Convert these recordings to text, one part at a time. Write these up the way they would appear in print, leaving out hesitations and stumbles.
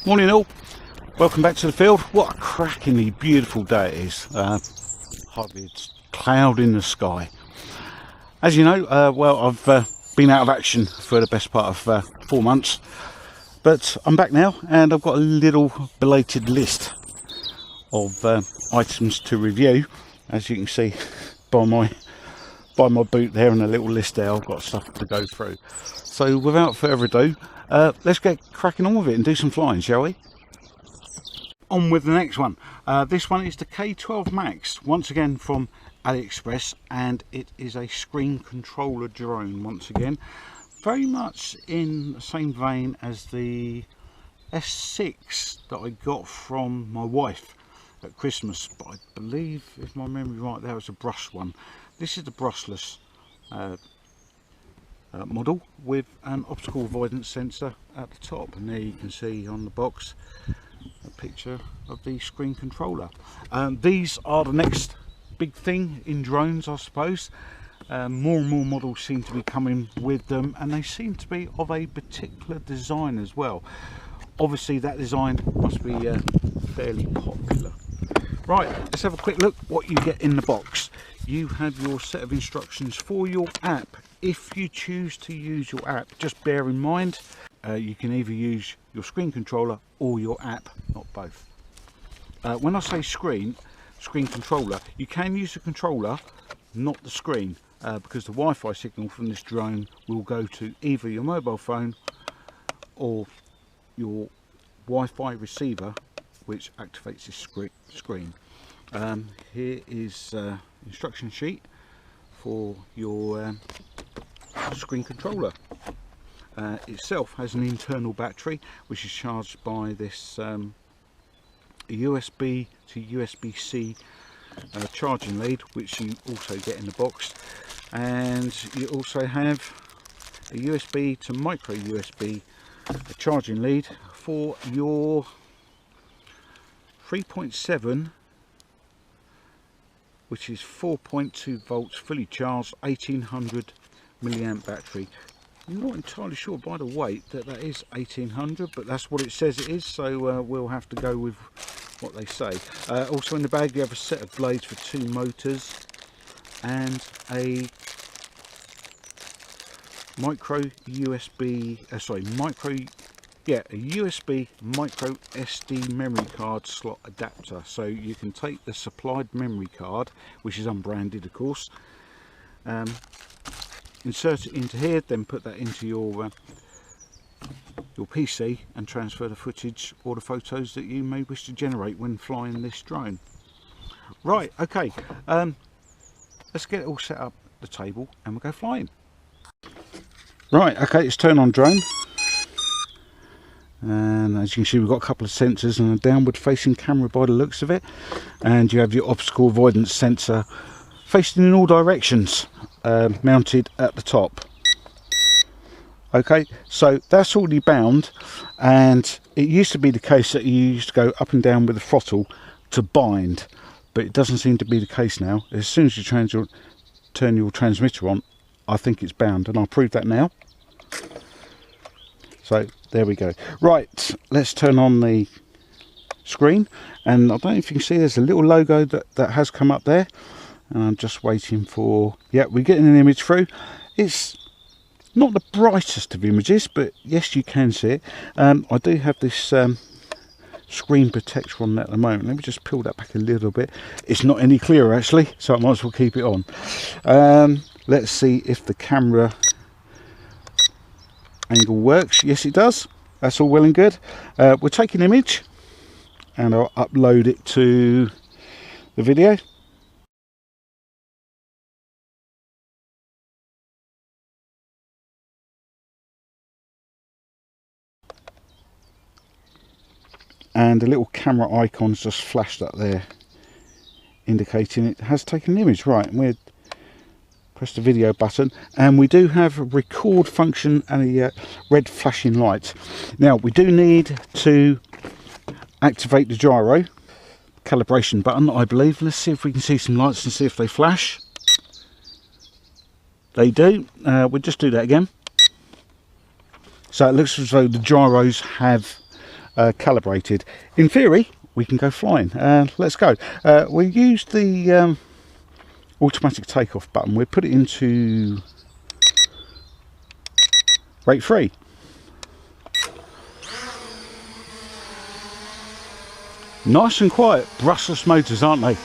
Morning all, welcome back to the field. What a crackingly beautiful day it is. Hardly a cloud in the sky. As you know, well, I've been out of action for the best part of 4 months, but I'm back now and I've got a little belated list of items to review. As you can see by my boot there and a little list there, I've got stuff to go through. So without further ado, let's get cracking on with it and do some flying, shall we? On with the next one. This one is the K12 MAX, once again from AliExpress, and it is a screen controller drone once again. Very much in the same vein as the S6 that I got from my wife at Christmas, but I believe, if my memory right, there was a brush one. This is the brushless model with an optical avoidance sensor at the top, and there you can see on the box a picture of the screen controller. These are the next big thing in drones, I suppose. More and more models seem to be coming with them, and they seem to be of a particular design as well. Obviously that design must be fairly popular. Right, let's have a quick look what you get in the box. You have your set of instructions for your app. If you choose to use your app, just bear in mind you can either use your screen controller or your app, not both. When I say screen controller, you can use the controller, not the screen, because the Wi-Fi signal from this drone will go to either your mobile phone or your Wi-Fi receiver, which activates this screen. Here is instruction sheet for your screen controller. Itself has an internal battery which is charged by this USB to USB-C charging lead, which you also get in the box, and you also have a USB to micro USB charging lead for your 3.7, which is 4.2 volts fully charged 1800 milliamp battery. I'm not entirely sure by the weight that is 1800, but that's what it says it is, so we'll have to go with what they say. Also in the bag you have a set of blades for 2 motors and a micro USB, a USB micro SD memory card slot adapter. So you can take the supplied memory card, which is unbranded of course, insert it into here, then put that into your PC and transfer the footage or the photos that you may wish to generate when flying this drone. Right, okay, let's get it all set up at the table and we'll go flying. Right, okay, it's turn on drone, and as you can see we've got a couple of sensors and a downward facing camera by the looks of it, and you have your optical avoidance sensor facing in all directions, mounted at the top. Okay, so that's already bound, and it used to be the case that you used to go up and down with the throttle to bind, but it doesn't seem to be the case now. As soon as you turn your transmitter on, I think it's bound, and I'll prove that now. So there we go. Right, let's turn on the screen, and I don't know if you can see there's a little logo that has come up there, and I'm just waiting for, yeah, we're getting an image through. It's not the brightest of images, but yes, you can see it. I do have this screen protector on that at the moment. Let me just peel that back a little bit. It's not any clearer actually, so I might as well keep it on. Let's see if the camera angle works. Yes, it does. That's all well and good. We'll take an image and I'll upload it to the video. And a little camera icon's just flashed up there indicating it has taken an image. Right, and we'll press the video button, and we do have a record function and a red flashing light. Now we do need to activate the gyro calibration button, I believe. Let's see if we can see some lights and see if they flash. They do. We'll just do that again. So it looks as though the gyros have calibrated. In theory, we can go flying. Let's go. We used the automatic takeoff button. We put it into rate 3. Nice and quiet, brushless motors, aren't they?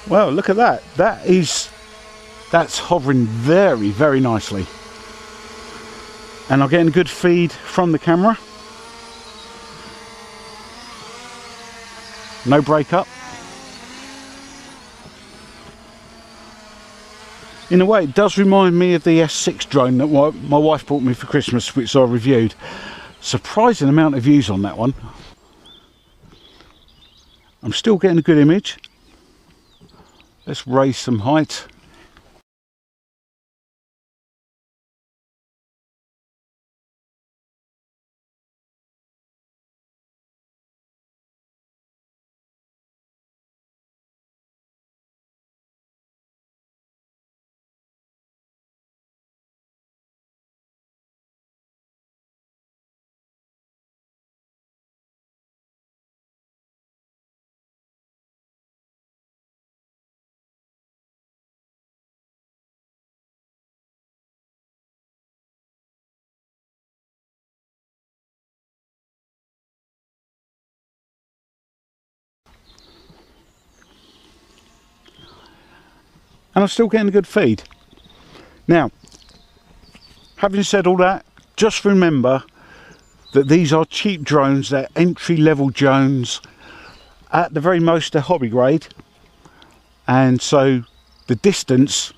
Well, look at that. That's hovering very, very nicely. And I'm getting a good feed from the camera. No break up. In a way, it does remind me of the S6 drone that my wife bought me for Christmas, which I reviewed. Surprising amount of views on that one. I'm still getting a good image. Let's raise some height. And I'm still getting a good feed. Now, having said all that, just remember that these are cheap drones. They're entry-level drones. At the very most, they're hobby grade. And so the distance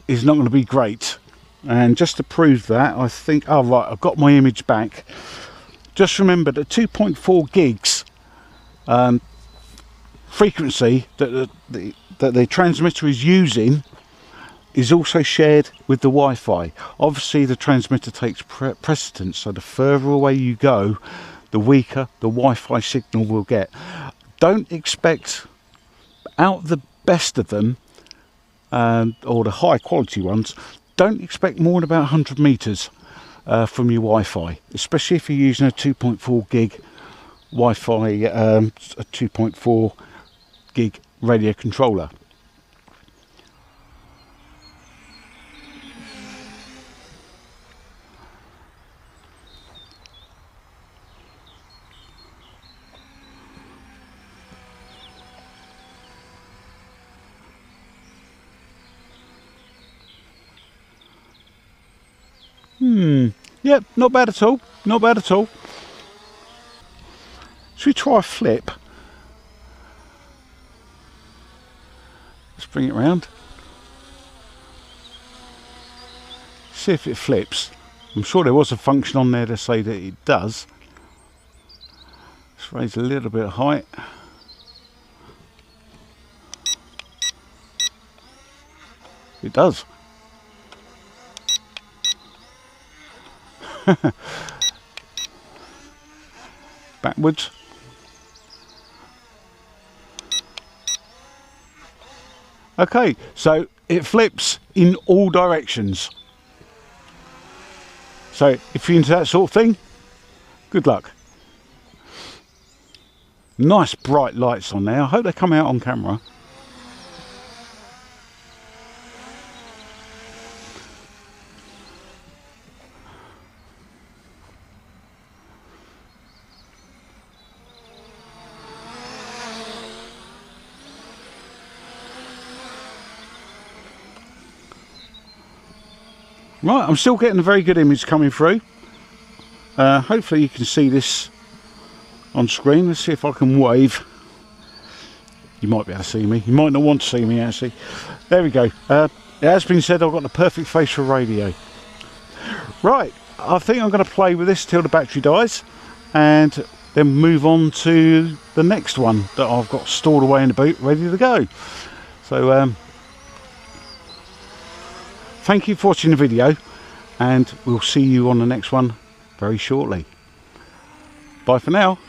is not going to be great. And just to prove that, I think, oh right, I've got my image back. Just remember that 2.4 gigs frequency that the transmitter is using is also shared with the Wi-Fi. Obviously the transmitter takes precedence, so the further away you go, the weaker the Wi-Fi signal will get. Don't expect, out of the best of them, or the high quality ones, don't expect more than about 100 meters from your Wi-Fi, especially if you're using a 2.4 gig Wi-Fi, a 2.4 gig radio controller. Yep, not bad at all. Not bad at all. Should we try a flip? Let's bring it round. See if it flips. I'm sure there was a function on there to say that it does. Let's raise a little bit of height. It does. Backwards. Okay, so it flips in all directions. So if you're into that sort of thing, good luck. Nice bright lights on there. I hope they come out on camera. Right, I'm still getting a very good image coming through. Hopefully you can see this on screen. Let's see if I can wave. You might be able to see me. You might not want to see me actually. There we go. It has been said I've got the perfect face for radio. Right, I think I'm going to play with this till the battery dies and then move on to the next one that I've got stored away in the boot ready to go. So thank you for watching the video, and we'll see you on the next one very shortly. Bye for now.